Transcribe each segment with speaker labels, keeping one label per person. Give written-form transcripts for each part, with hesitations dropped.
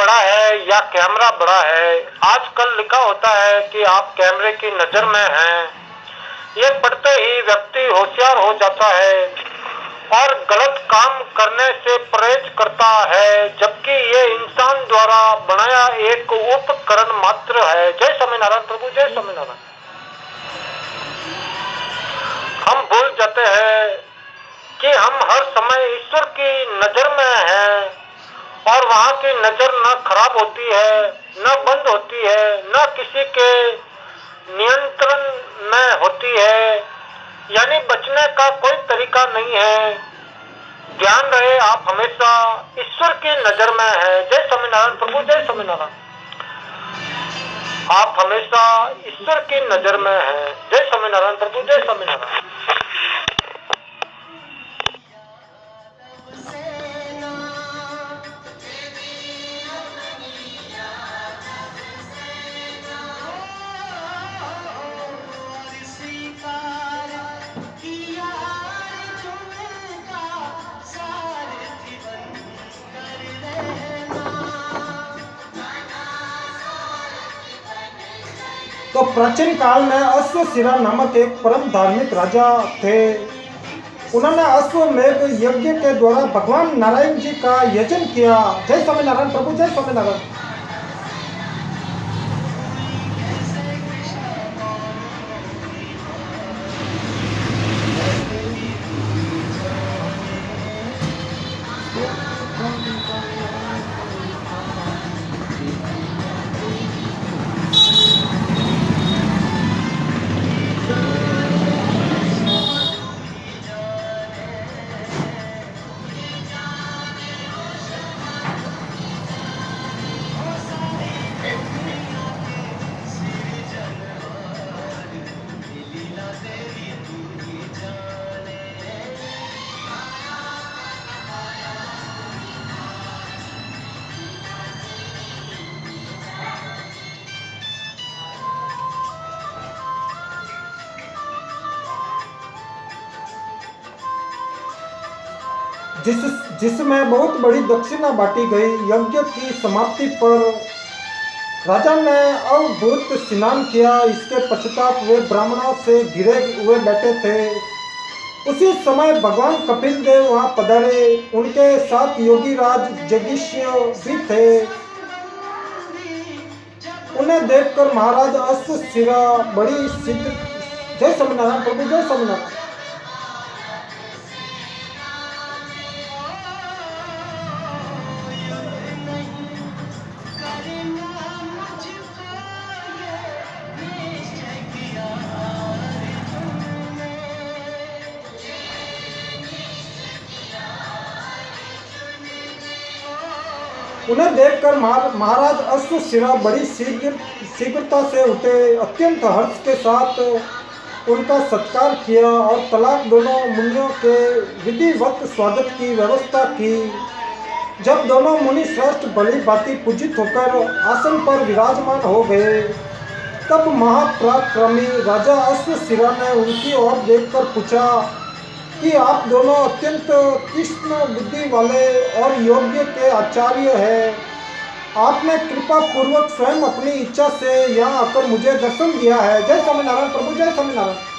Speaker 1: बड़ा है या कैमरा बड़ा है। आजकल लिखा होता है कि आप कैमरे की नजर में हैं। ये पढ़ते ही व्यक्ति होशियार हो जाता है और गलत काम करने से परहेज करता है, जबकि ये इंसान द्वारा बनाया एक उपकरण मात्र है। जय स्वामीनारायण प्रभु, जय स्वामीनारायण। हम भूल जाते हैं कि हम हर समय ईश्वर की नजर में हैं और वहां की नजर न खराब होती है, न बंद होती है, न किसी के नियंत्रण में होती है। यानी बचने का कोई तरीका नहीं है। ध्यान रहे आप हमेशा ईश्वर की नजर में हैं। जय स्वामीनारायण प्रभु, जय स्वामीनारायण। आप हमेशा ईश्वर की नजर में हैं। जय स्वामीनारायण प्रभु, जय स्वामीनारायण।
Speaker 2: तो प्राचीन काल में अश्वशिरा नामक एक परम धार्मिक राजा थे। उन्होंने अश्वमेध यज्ञ के द्वारा भगवान नारायण जी का यजन किया। जय स्वामीनारायण प्रभु, जय स्वामीनारायण। जिसमें बहुत बड़ी दक्षिणा बांटी गई। यज्ञ की समाप्ति पर राजा ने अवभूत स्नान किया। इसके पश्चात वे ब्राह्मणों से घिरे हुए बैठे थे। उसी समय भगवान कपिल देव वहां पधारे। उनके साथ योगी राज जगीश्य भी थे। उन्हें देखकर महाराज अश्वशिरा बड़ी शीघ्र, जय स्वामीनारायण प्रभु, जय स्वामीनारायण। उन्हें देखकर महाराज अश्वशिरा बड़ी शीघ्रता से उठे। अत्यंत हर्ष के साथ उनका सत्कार किया और तलाक दोनों मुनियों के विधिवत स्वागत की व्यवस्था की। जब दोनों मुनि श्रेष्ठ भली भांति पूजित होकर आसन पर विराजमान हो गए, तब महापराक्रमी राजा अश्वशिरा ने उनकी ओर देखकर पूछा कि आप दोनों अत्यंत तीक्ष्ण बुद्धि वाले और योग्य के आचार्य हैं। आपने कृपा पूर्वक स्वयं अपनी इच्छा से यहाँ आकर मुझे दर्शन दिया है। जय स्वामीनारायण प्रभु, जय स्वामीनारायण।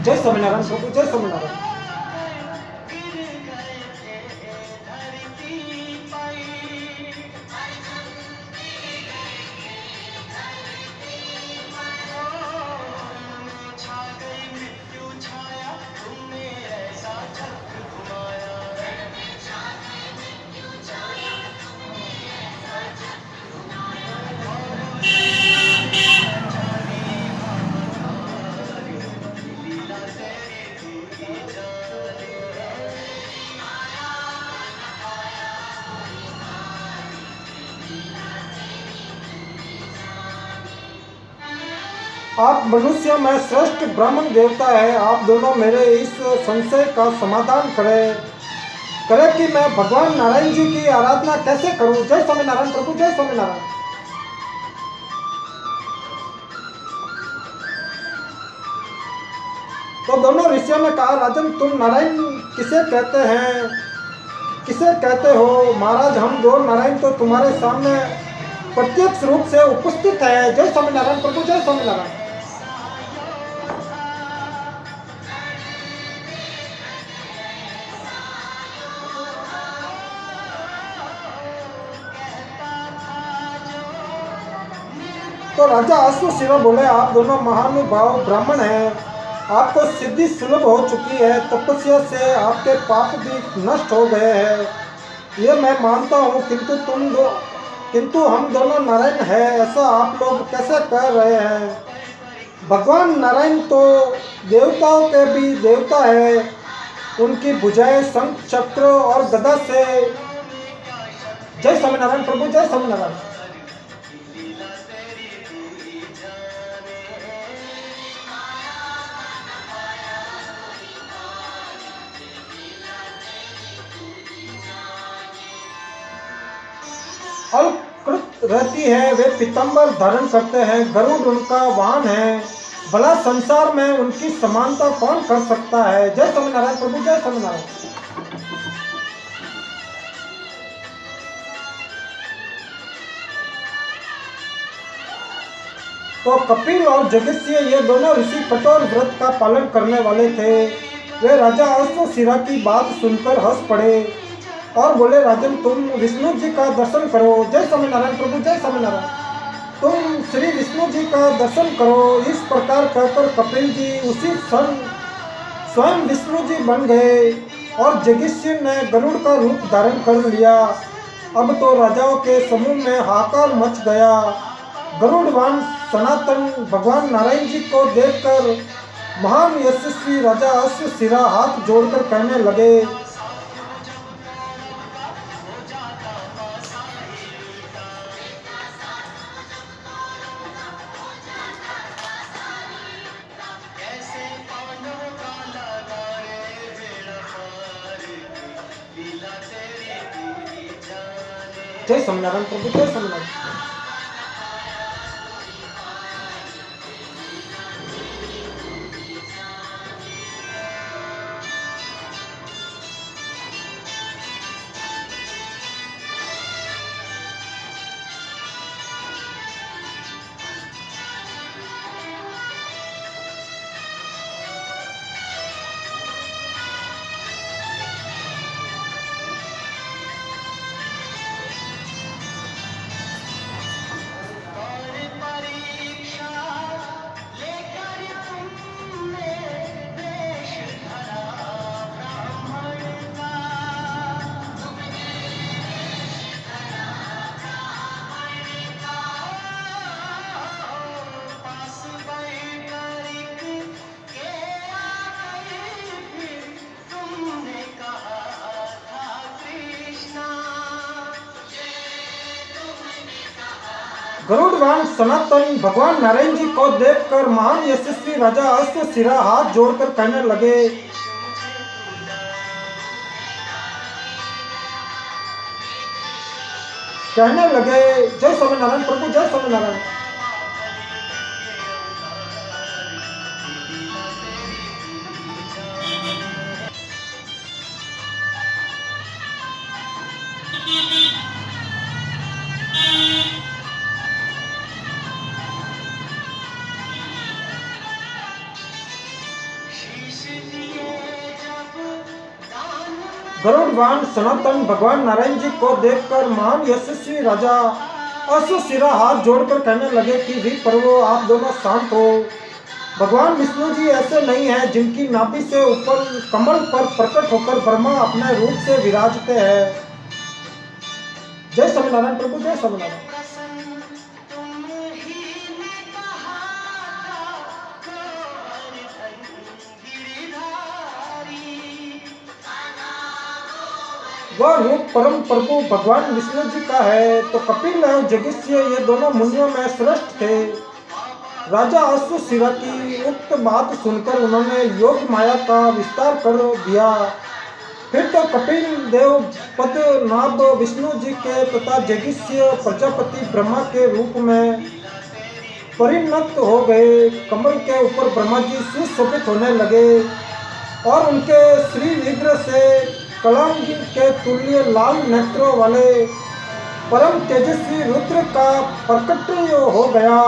Speaker 2: जय स्वामीनारायण प्रभु, जय स्वामीनारायण। आप मनुष्य में श्रेष्ठ ब्राह्मण देवता है। आप दोनों मेरे इस संशय का समाधान करें कि मैं भगवान नारायण जी की आराधना कैसे करूं। जय स्वामीनारायण प्रभु, जय स्वामीनारायण। तो दोनों ऋषियों ने कहा, राजन तुम नारायण किसे कहते हो। महाराज हम दो नारायण तो तुम्हारे सामने प्रत्यक्ष रूप से उपस्थित है। जय स्वामीनारायण प्रभु, जय स्वामीनारायण। तो राजा अश्वशिरा बोले, आप दोनों महानुभाव ब्राह्मण हैं। आपको सिद्धि सुलभ हो चुकी है। तपस्या से आपके पाप भी नष्ट हो गए हैं, ये मैं मानता हूँ। किंतु हम दोनों नारायण हैं, ऐसा आप लोग कैसे कह रहे हैं। भगवान नारायण तो देवताओं के भी देवता है। उनकी भुजाएं शंख चक्र और गदा से। जय स्वामीनारायण प्रभु, जय स्वामीनारायण। अलकृत रहती है, वे पीताम्बर धारण करते हैं, गरुड़ उनका वाहन है। भला संसार में उनकी समानता कौन कर सकता है। जय स्वामीनारायण प्रभु, जय स्वामीनारायण। तो कपिल और जगस्य ये दोनों ऋषि कठोर व्रत का पालन करने वाले थे। वे राजा अश्वशिरा की बात सुनकर हंस पड़े और बोले, राजन तुम विष्णु जी का दर्शन करो। जय स्वामीनारायण प्रभु, जय स्वामीनारायण। तुम श्री विष्णु जी का दर्शन करो। इस प्रकार कहकर कपिल जी उसी क्षण स्वयं विष्णु जी बन गए और जगस्य ने गरुड़ का रूप धारण कर लिया। अब तो राजाओं के समूह में हाहाकार मच गया। गरुड़वान सनातन भगवान नारायण जी को देखकर महान यशस्वी राजा अश्वशिरा हाथ जोड़कर कहने लगे, जय स्वामीनारायण प्रभु, जय स्वामीनारायण। गरुड़वान सनातन भगवान नारायण जी को देखकर महान यशस्वी राजा अश्वशिरा हाथ जोड़कर कहने लगे, जय स्वामीनारायण प्रभु, जय स्वामीनारायण। गरुड़वान सनातन भगवान नारायण जी को देखकर महान यशस्वी राजा अश्वशिरा हाथ जोड़कर कहने लगे कि वी प्रभु आप दोनों शांत हो। भगवान विष्णु जी ऐसे नहीं हैं जिनकी नाभि से ऊपर कमल पर प्रकट होकर ब्रह्मा अपने रूप से विराजते हैं। जय स्वामीनारायण प्रभु, जय स्वामीनारायण। वह रूप परम प्रभु भगवान विष्णु जी का है। तो कपिल और जगस्य ये दोनों मुनियों में श्रेष्ठ थे। राजा अश्वशिरा की उक्त बात सुनकर उन्होंने योग माया का विस्तार कर दिया। फिर तो कपिल देव पद्मनाभ विष्णु जी के तथा जगीश्य प्रजापति ब्रह्मा के रूप में परिणत हो गए। कमल के ऊपर ब्रह्मा जी सुशोभित होने लगे और उनके श्री विग्रह से कलांगी के तुल्य लाल नेत्रों वाले परम तेजस्वी रुद्र का प्रकट हो गया।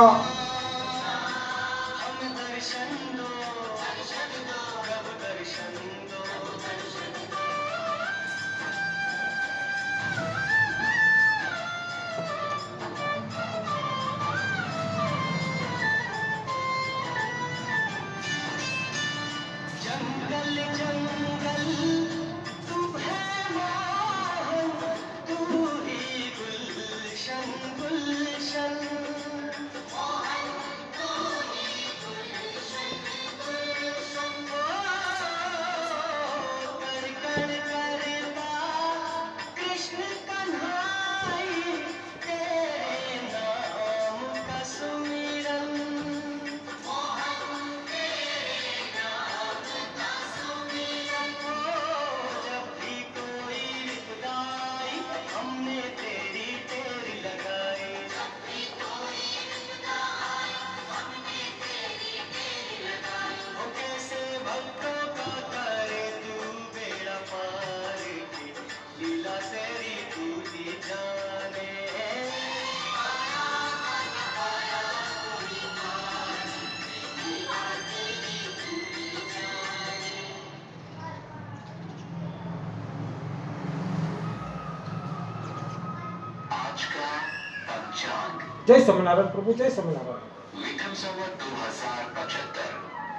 Speaker 2: जय स्वामीनारायण प्रभु, जय स्वामीनारायण।
Speaker 3: विक्रम संवत 2075,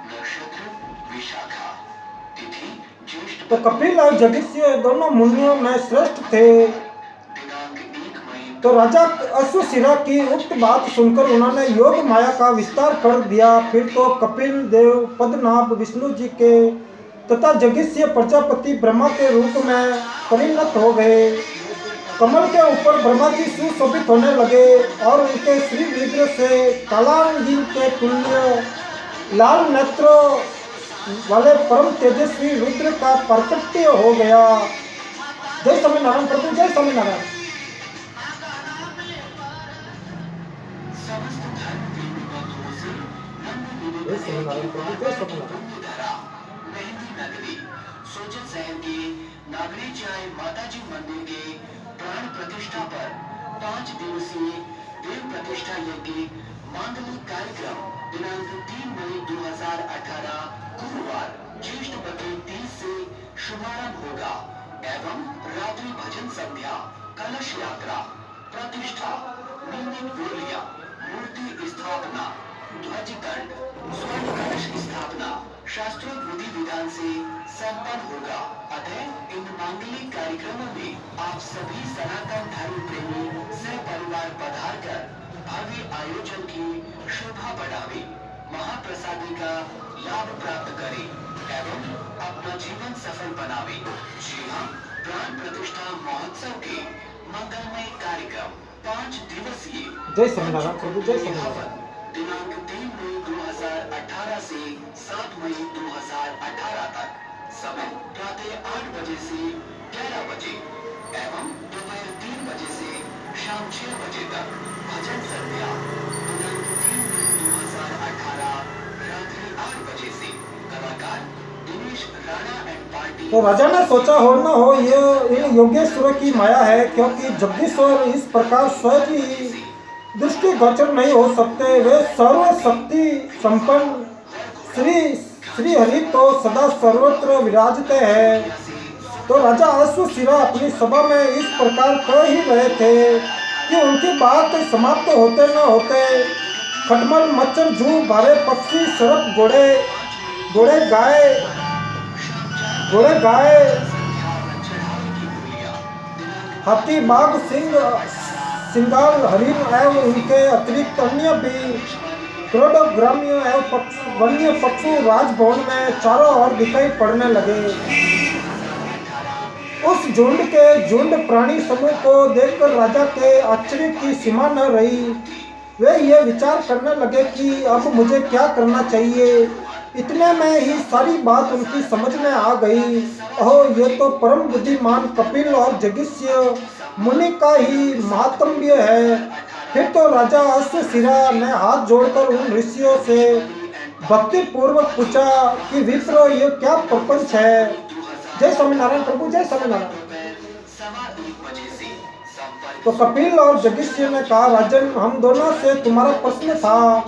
Speaker 3: नक्षत्र विशाखा, तिथि ज्येष्ठ।
Speaker 2: तो कपिल और जगीश्य दोनों मुनियों में श्रेष्ठ थे।
Speaker 3: दिनांक 1 मई।
Speaker 2: तो राजा अश्वशिरा की उक्त बात सुनकर उन्होंने योग माया का विस्तार कर दिया। फिर तो कपिल देव पद्मनाभ विष्णु जी के तथा जगीश्य प्रजापति ब्रह्मा के रूप में परिणत हो गए। कमल के ऊपर ब्रह्मा जी सुशोभित होने लगे और उनके श्री विग्रह से कालांगी के तुल्य लाल नेत्रों वाले परम तेजस्वी रुद्र का प्रकट हो गया। जय स्वामीनारायण प्रभु, जय स्वामीनारायण। जय स्वामीनारायण प्रभु, जय स्वामीनारायण।
Speaker 3: सोजत शहर के नागरी चाय माताजी मंदिर के प्राण प्रतिष्ठा पर 5 दिवसीय देव प्रतिष्ठा यज्ञ मांगलिक कार्यक्रम दिनांक 3 मई 2018 गुरुवार ज्येष्ठ पति 30 से शुभारंभ होगा एवं रात्रि भजन संध्या, कलश यात्रा, प्रतिष्ठा, नियमित बोलियां, मूर्ति स्थापना, ध्वज दंड, स्वर्ण कलश स्थापना शास्त्रोक्त विधि विधान से संपन्न होगा। अतः इन मांगलिक कार्यक्रमों में आप सभी सनातन धर्म प्रेमी सह परिवार पधार कर भव्य आयोजन की शोभा बढ़ावे, महाप्रसादी का लाभ प्राप्त करें एवं अपना जीवन सफल बनावे। जी हाँ, प्राण प्रतिष्ठा महोत्सव के मंगलमय कार्यक्रम 5 दिवसीय
Speaker 2: जय स्वामीनारायण प्रभु, जय स्वामीनारायण।
Speaker 3: दिनांक 3 मई 2018 से 7 मई 2018 तक। समय प्रातः 8 बजे से 11 बजे एवं दोपहर 3 बजे से शाम 6 बजे तक। भजन संध्या दिनांक 3 मई 2018 रात्रि 8 बजे से। कलाकार दिनेश राणा एंड पार्टी।
Speaker 2: तो राजा ने सोचा हो न हो ये इन योगेश्वर की माया है, क्योंकि जगदीश्वर इस प्रकार सहज ही दृष्टि गोचर नहीं हो सकते। वे सर्वशक्ति संपन्न श्री हरि तो सदा सर्वत्र विराजते हैं। तो राजा अश्वशिरा अपनी सभा में इस प्रकार कह ही रहे थे कि उनकी बात समाप्त होते न होते खटमल मच्छर जू भारे पक्षी सरप घोड़े गाय हाथी बाघ सिंगाल हरिण एवं उनके अतिरिक्त अन्य भी करोड़ों ग्राम्य एवं वन्य पक्षु राजभवन में चारों ओर दिखाई पड़ने लगे। उस झुंड प्राणी समूह को देखकर राजा के आश्चर्य की सीमा न रही। वे ये विचार करने लगे कि अब मुझे क्या करना चाहिए। इतने में ही सारी बात उनकी समझ में आ गई। ओह, ये तो परम बुद्धिमान कपिल और जगीश्य मुनि का ही महात्म्य है। फिर तो राजा अश्वशिरा ने हाथ जोड़कर उन ऋषियों से भक्ति पूर्वक पूछा कि विप्र, ये क्या प्रपंच है। जय स्वामीनारायण प्रभु, जय स्वामीनारायण। तो कपिल और जगीश्य ने कहा, राजन, हम दोनों से तुम्हारा प्रश्न था।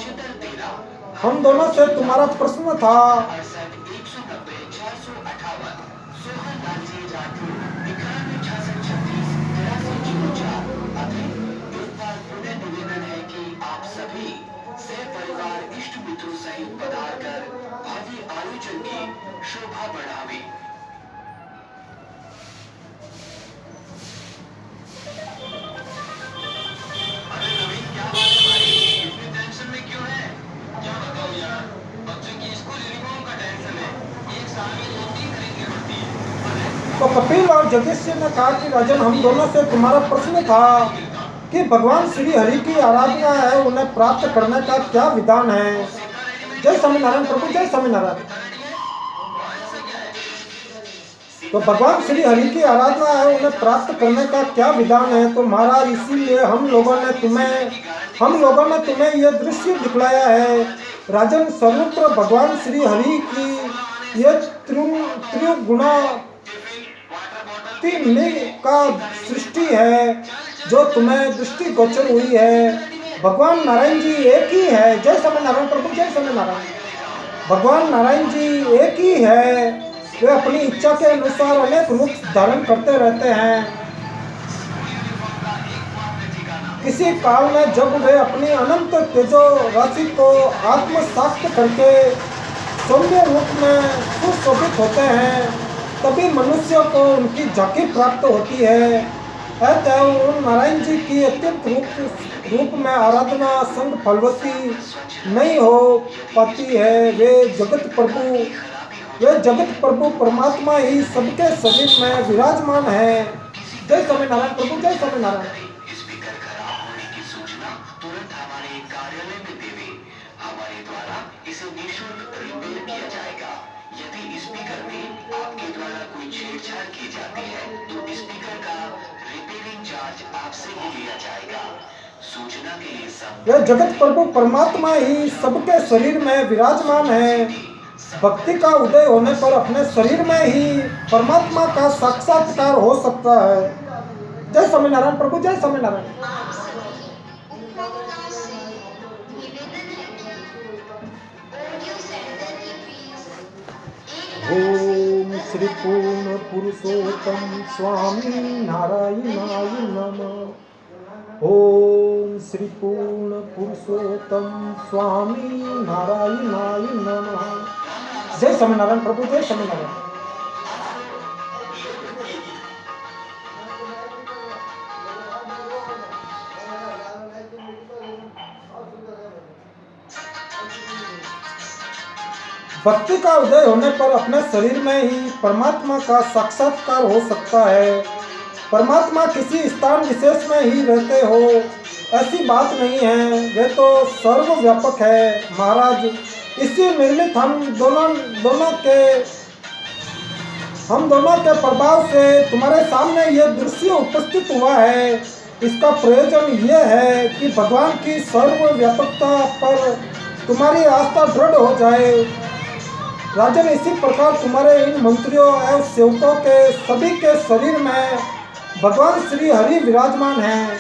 Speaker 3: शोभा बढ़ावे। अरे नवीन, क्या बात है भाई? इतनी टेंशन में क्यों है? क्या बताऊं यार, बच्चों की स्कूल यूनिफॉर्म का टेंशन है। एक साल में 2-3 खरीदनी पड़ती है।
Speaker 2: तो कपिल और जगीश्य ने कहा कि राजन, हम दोनों से तुम्हारा प्रश्न था कि भगवान श्री हरि की आराधना है, उन्हें प्राप्त करने का क्या विधान है। जय स्वामीनारायण प्रभु, जय स्वामीनारायण। तो भगवान श्री हरि की आराधना है, उन्हें प्राप्त करने का क्या विधान है। तो महाराज, इसीलिए हम लोगों ने तुम्हें यह दृश्य दिखलाया है। राजन, सर्वत्र भगवान श्री हरि की यह त्रिगुणात्मक का सृष्टि है जो तुम्हें दृष्टि गोचर हुई है। भगवान नारायण जी एक ही है। जय स्वामीनारायण प्रभु, जय स्वामीनारायण। भगवान नारायण जी एक ही है। वे अपनी इच्छा के अनुसार अनेक रूप धारण करते रहते हैं। किसी काल में जब वे अपनी अनंत तेजो राशि को आत्मसात करके सौम्य रूप में सुशोभित होते हैं, तभी मनुष्य को उनकी झांकी प्राप्त होती है। अतः उन नारायण जी की अत्यंत रूप में आराधना संग फलवती नहीं हो पाती है। वे जगत प्रभु परमात्मा ही सबके शरीर में विराजमान है। जय स्वामीनारायण प्रभु, जय स्वामीनारायण।
Speaker 3: स्पीकर खराब होने की सूचना तुरंत हमारे कार्यालय में देवे। हमारे द्वारा इसे निःशुल्क रिपेयर किया जाएगा। यदि स्पीकर में आपके द्वारा कोई छेड़छाड़ की जाती है तो स्पीकर का रिपेयरिंग चार्ज आपसे ही लिया जाएगा। सूचना के लिए सब
Speaker 2: यह जगत प्रभु परमात्मा ही सबके शरीर में विराजमान है। भक्ति का उदय होने पर अपने शरीर में ही परमात्मा का साक्षात्कार हो सकता है। जय स्वामीनारायण प्रभु, जय स्वामीनारायण। ओम श्री पूर्ण पुरुषोत्तम स्वामी नारायणाय नमः। ओम श्री पूर्ण पुरुषोत्तम स्वामी नारायणाय नमः। जय स्वामीनारायण प्रभु, जय स्वामीनारायण। भक्ति का उदय होने पर अपने शरीर में ही परमात्मा का साक्षात्कार हो सकता है। परमात्मा किसी स्थान विशेष में ही रहते हो ऐसी बात नहीं है, वे तो सर्वव्यापक है। महाराज, इसी निर्मित हम दोनों के प्रभाव से तुम्हारे सामने यह दृश्य उपस्थित हुआ है। इसका प्रयोजन यह है कि भगवान की सर्वव्यापकता पर तुम्हारी आस्था दृढ़ हो जाए। राजन, इसी प्रकार तुम्हारे इन मंत्रियों एवं सेवकों के सभी के शरीर में भगवान श्री हरि विराजमान हैं।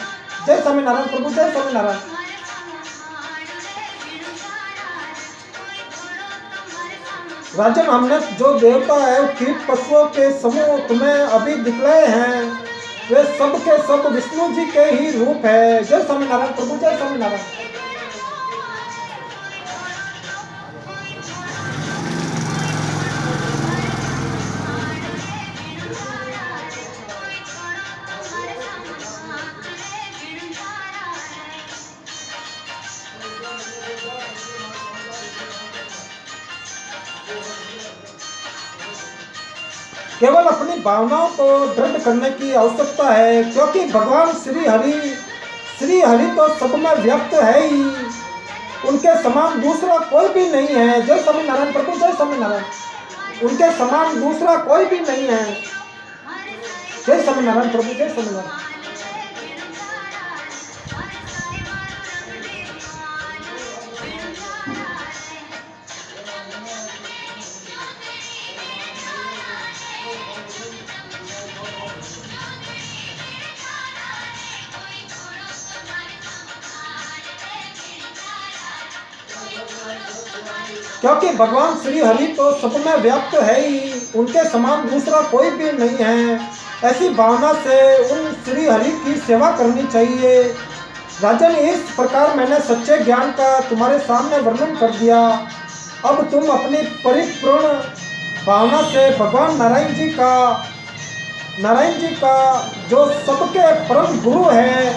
Speaker 2: जय स्वामीनारायण प्रभु, जय स्वामीनारायण। राजन, हमने जो देवता एवं कीट पशुओं के समूह तुम्हें अभी दिखलाए हैं, वे सब के सब विष्णु जी के ही रूप है। जय स्वामीनारायण प्रभु, जय स्वामीनारायण। केवल अपनी भावनाओं को दृढ़ करने की आवश्यकता है, क्योंकि भगवान श्री हरि श्री हरि तो सब में व्यक्त है ही, उनके समान दूसरा कोई भी नहीं है। जय स्वामीनारायण प्रभु, जय स्वामीनारायण। उनके समान दूसरा कोई भी नहीं है। जय स्वामीनारायण प्रभु, जय स्वामीनारायण। क्योंकि भगवान श्री हरि तो सब में व्याप्त है ही, उनके समान दूसरा कोई भी नहीं है। ऐसी भावना से उन श्री हरि की सेवा करनी चाहिए। राजन, इस प्रकार मैंने सच्चे ज्ञान का तुम्हारे सामने वर्णन कर दिया। अब तुम अपनी परिपूर्ण भावना से भगवान नारायण जी का जो सबके परम गुरु है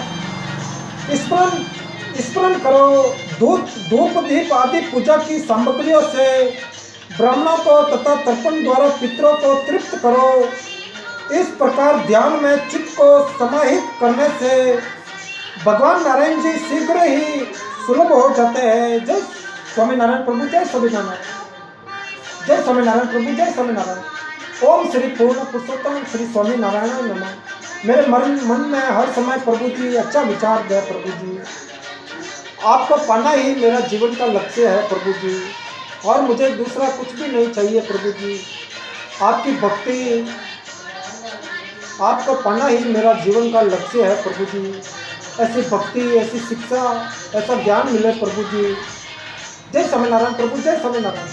Speaker 2: स्मरण करो। धूप दीप आदि पूजा की सामग्रियों से ब्राह्मणों को तथा तर्पण द्वारा पितरों को तृप्त करो। इस प्रकार ध्यान में चित्त को समाहित करने से भगवान नारायण जी शीघ्र ही सुलभ हो जाते हैं। जय स्वामीनारायण प्रभु, जय स्वामीनारायण। जय स्वामीनारायण प्रभु, जय स्वामीनारायण। ओम श्री पूर्ण पुरुषोत्तम श्री स्वामीनारायण नमः। मेरे मन में हर समय प्रभु जी अच्छा विचार दे। प्रभु जी, आपको पाना ही मेरा जीवन का लक्ष्य है प्रभु जी, और मुझे दूसरा कुछ भी नहीं चाहिए प्रभु जी। आपकी भक्ति, आपको पाना ही मेरा जीवन का लक्ष्य है प्रभु जी। ऐसी भक्ति, ऐसी शिक्षा, ऐसा ज्ञान मिले प्रभु जी। जय स्वामीनारायण प्रभु, जय स्वामीनारायण।